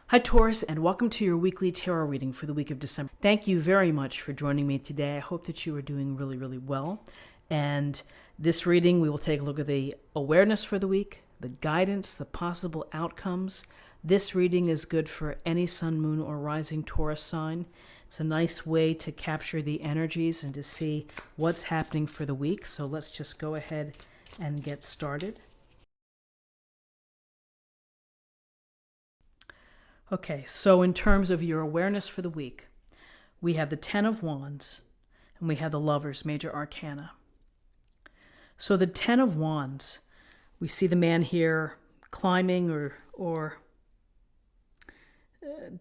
Hi, Taurus, and welcome to your weekly tarot reading for the week of December. Thank you very much for joining me today. I hope that you are doing really, really well. And this reading, we will take a look at the awareness for the week, the guidance, the possible outcomes. This reading is good for any sun, moon, or rising Taurus sign. It's a nice way to capture the energies and to see what's happening for the week. So let's just go ahead and get started. Okay, so in terms of your awareness for the week, we have the Ten of Wands and we have the Lovers, Major Arcana. So the Ten of Wands, we see the man here climbing or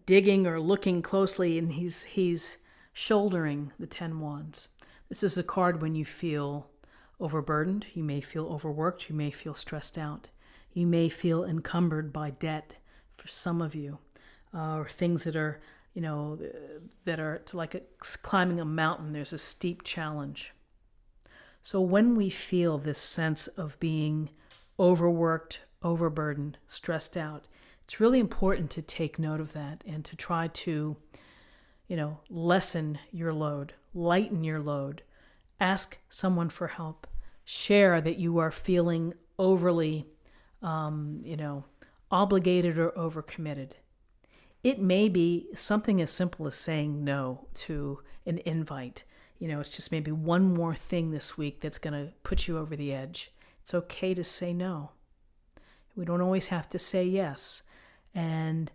digging or looking closely, and he's shouldering the 10 wands. This is a card when you feel overburdened, you may feel overworked, you may feel stressed out, you may feel encumbered by debt for some of you. Or things that are, that are climbing a mountain. There's a steep challenge. So when we feel this sense of being overworked, overburdened, stressed out, it's really important to take note of that and to try to, lessen your load, lighten your load, ask someone for help, share that you are feeling overly, obligated or overcommitted. It may be something as simple as saying no to an invite. It's just maybe one more thing this week that's going to put you over the edge. It's okay to say no. We don't always have to say yes. And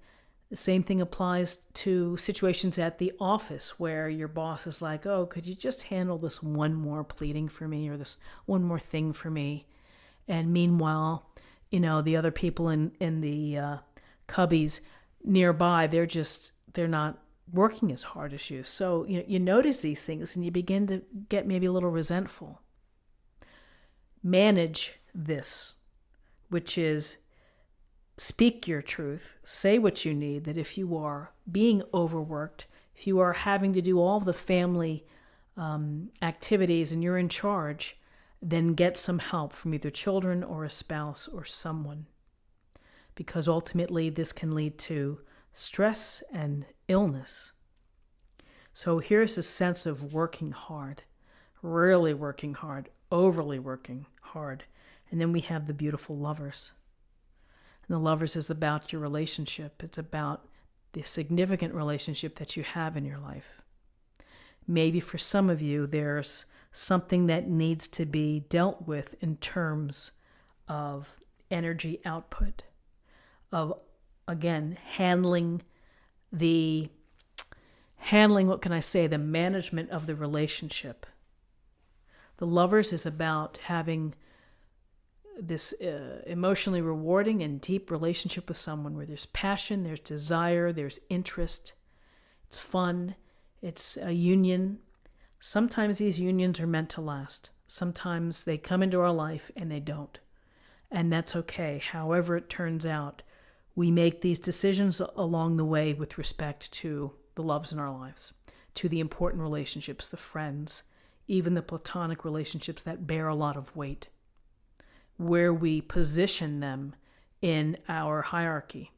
the same thing applies to situations at the office where your boss is like, oh, could you just handle this one more pleading for me or this one more thing for me? And meanwhile, the other people in the cubbies nearby, they're not working as hard as you. So you notice these things and you begin to get maybe a little resentful. Manage this, which is speak your truth, say what you need, that if you are being overworked, if you are having to do all the family activities and you're in charge, then get some help from either children or a spouse or someone. Because ultimately this can lead to stress and illness. So here's a sense of working hard, really working hard, overly working hard. And then we have the beautiful Lovers. And the Lovers is about your relationship. It's about the significant relationship that you have in your life. Maybe for some of you, there's something that needs to be dealt with in terms of energy output, of, again, handling, the management of the relationship. The Lovers is about having this emotionally rewarding and deep relationship with someone where there's passion, there's desire, there's interest, it's fun, it's a union. Sometimes these unions are meant to last. Sometimes they come into our life and they don't. And that's okay. However it turns out, we make these decisions along the way with respect to the loves in our lives, to the important relationships, the friends, even the platonic relationships that bear a lot of weight, where we position them in our hierarchy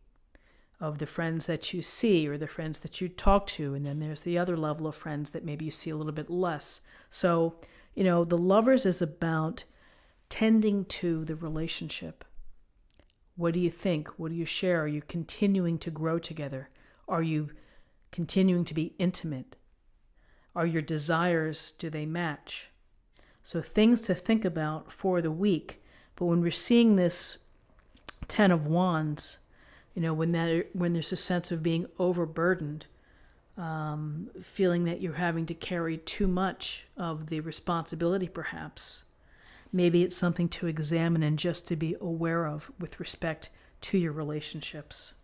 of the friends that you see or the friends that you talk to, and then there's the other level of friends that maybe you see a little bit less. So, the Lovers is about tending to the relationship. What do you think? What do you share? Are you continuing to grow together? Are you continuing to be intimate? Are your desires, do they match? So things to think about for the week. But when we're seeing this Ten of Wands, when there's a sense of being overburdened, feeling that you're having to carry too much of the responsibility perhaps, maybe it's something to examine and just to be aware of with respect to your relationships.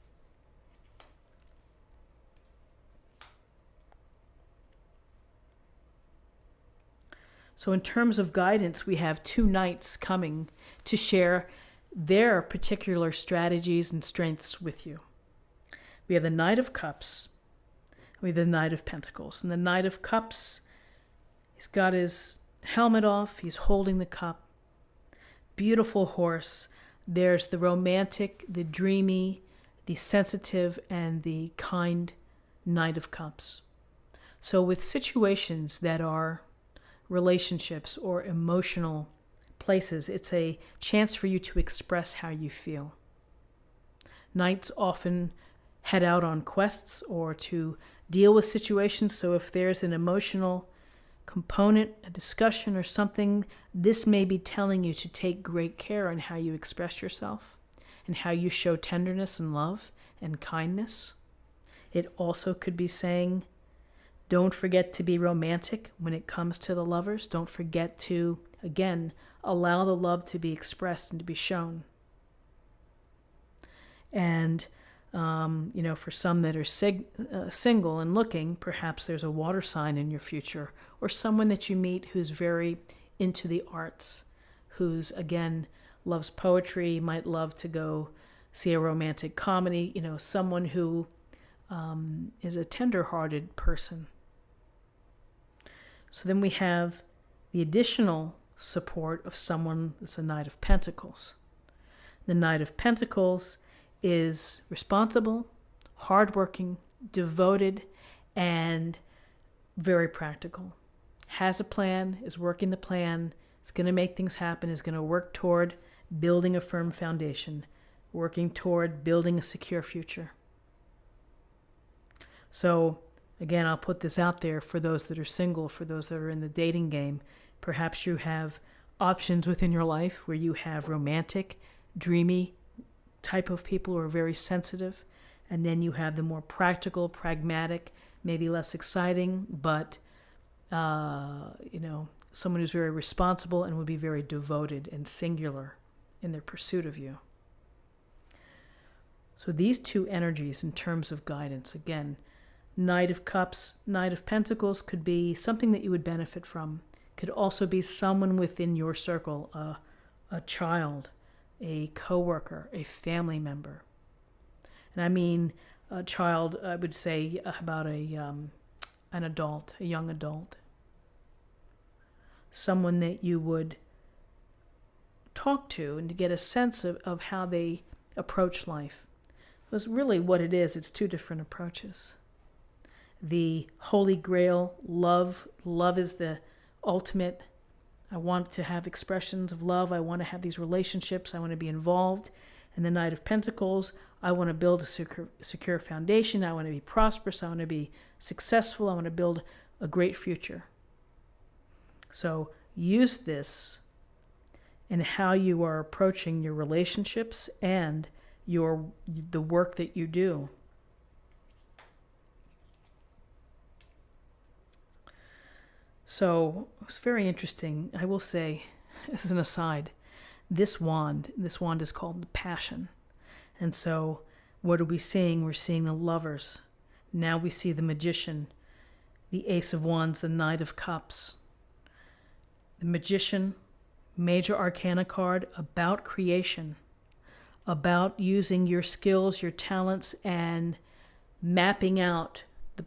So in terms of guidance, we have two knights coming to share their particular strategies and strengths with you. We have the Knight of Cups, and we have the Knight of Pentacles. And the Knight of Cups, he's got his helmet off, he's holding the cup. Beautiful horse. There's the romantic, the dreamy, the sensitive and the kind Knight of Cups. So with situations that are relationships or emotional places, it's a chance for you to express how you feel. Knights often head out on quests or to deal with situations, so if there's an emotional component, a discussion or something, this may be telling you to take great care on how you express yourself and how you show tenderness and love and kindness. It also could be saying, don't forget to be romantic when it comes to the lovers. Don't forget to, again, allow the love to be expressed and to be shown. And, for some that are single and looking, perhaps there's a water sign in your future, or someone that you meet who's very into the arts, who's, again, loves poetry, might love to go see a romantic comedy, someone who is a tender-hearted person. So then we have the additional support of someone that's a Knight of Pentacles. The Knight of Pentacles is responsible, hardworking, devoted, and very practical. Has a plan, is working the plan, is going to make things happen, is going to work toward building a firm foundation, working toward building a secure future. So, again, I'll put this out there for those that are single, for those that are in the dating game. Perhaps you have options within your life where you have romantic, dreamy type of people who are very sensitive, and then you have the more practical, pragmatic, maybe less exciting, but someone who's very responsible and would be very devoted and singular in their pursuit of you. So these two energies in terms of guidance, again, Knight of Cups, Knight of Pentacles could be something that you would benefit from. Could also be someone within your circle, a child, a coworker, a family member. And I mean a child, I would say about an adult, a young adult. Someone that you would talk to and to get a sense of how they approach life. Because really what it is, it's two different approaches. The Holy Grail, love. Love is the ultimate. I want to have expressions of love. I want to have these relationships. I want to be involved. And the Knight of Pentacles, I want to build a secure foundation. I want to be prosperous. I want to be successful. I want to build a great future. So use this in how you are approaching your relationships and the work that you do. So it's very interesting. I will say, as an aside, this wand is called the Passion. And so what are we seeing? We're seeing the Lovers. Now we see the Magician, the Ace of Wands, the Knight of Cups. The Magician, major arcana card about creation, about using your skills, your talents, and mapping out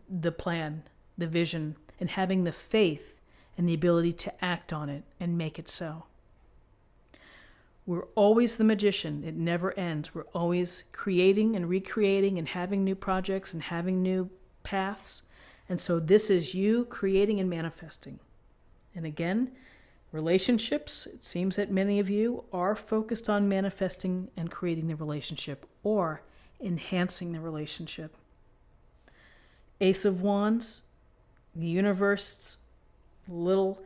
the plan, the vision, and having the faith and the ability to act on it and make it so. We're always the magician. It never ends. We're always creating and recreating and having new projects and having new paths. And so this is you creating and manifesting. And again, relationships, it seems that many of you are focused on manifesting and creating the relationship or enhancing the relationship. Ace of Wands, the universe, little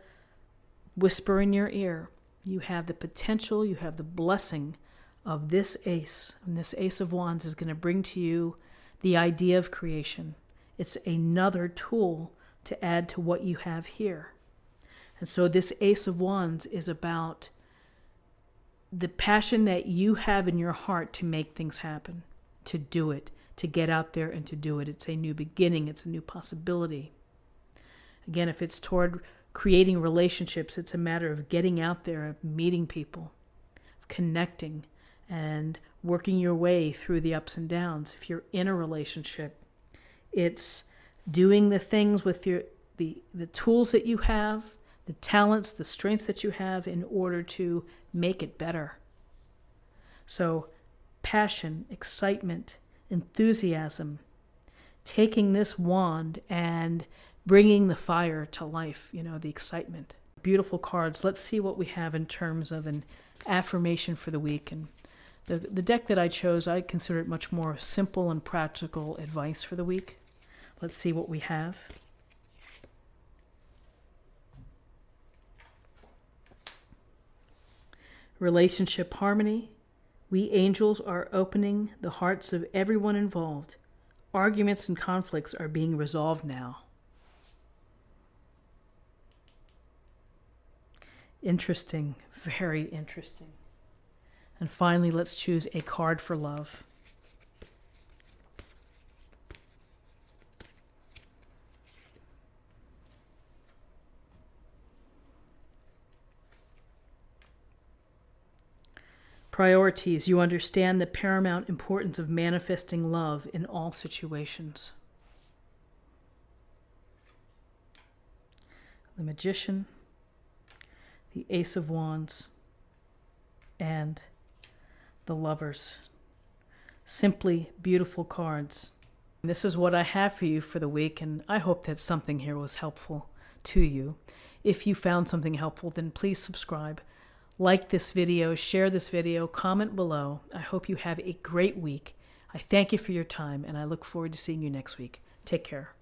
whisper in your ear. You have the potential, you have the blessing of this ace. And this Ace of Wands is going to bring to you the idea of creation. It's another tool to add to what you have here. And so this Ace of Wands is about the passion that you have in your heart to make things happen, to do it, to get out there and to do it. It's a new beginning. It's a new possibility. Again, if it's toward creating relationships, it's a matter of getting out there, of meeting people, of connecting and working your way through the ups and downs. If you're in a relationship, it's doing the things with the tools that you have, the talents, the strengths that you have in order to make it better. So passion, excitement, enthusiasm, taking this wand and bringing the fire to life, the excitement. Beautiful cards. Let's see what we have in terms of an affirmation for the week. And the deck that I chose, I consider it much more simple and practical advice for the week. Let's see what we have. Relationship harmony. We angels are opening the hearts of everyone involved. Arguments and conflicts are being resolved now. Interesting, very interesting. And finally, let's choose a card for love. Priorities. You understand the paramount importance of manifesting love in all situations. The Magician, the Ace of Wands, and the Lovers. Simply beautiful cards. This is what I have for you for the week, and I hope that something here was helpful to you. If you found something helpful, then please subscribe. Like this video, share this video, comment below. I hope you have a great week. I thank you for your time, and I look forward to seeing you next week. Take care.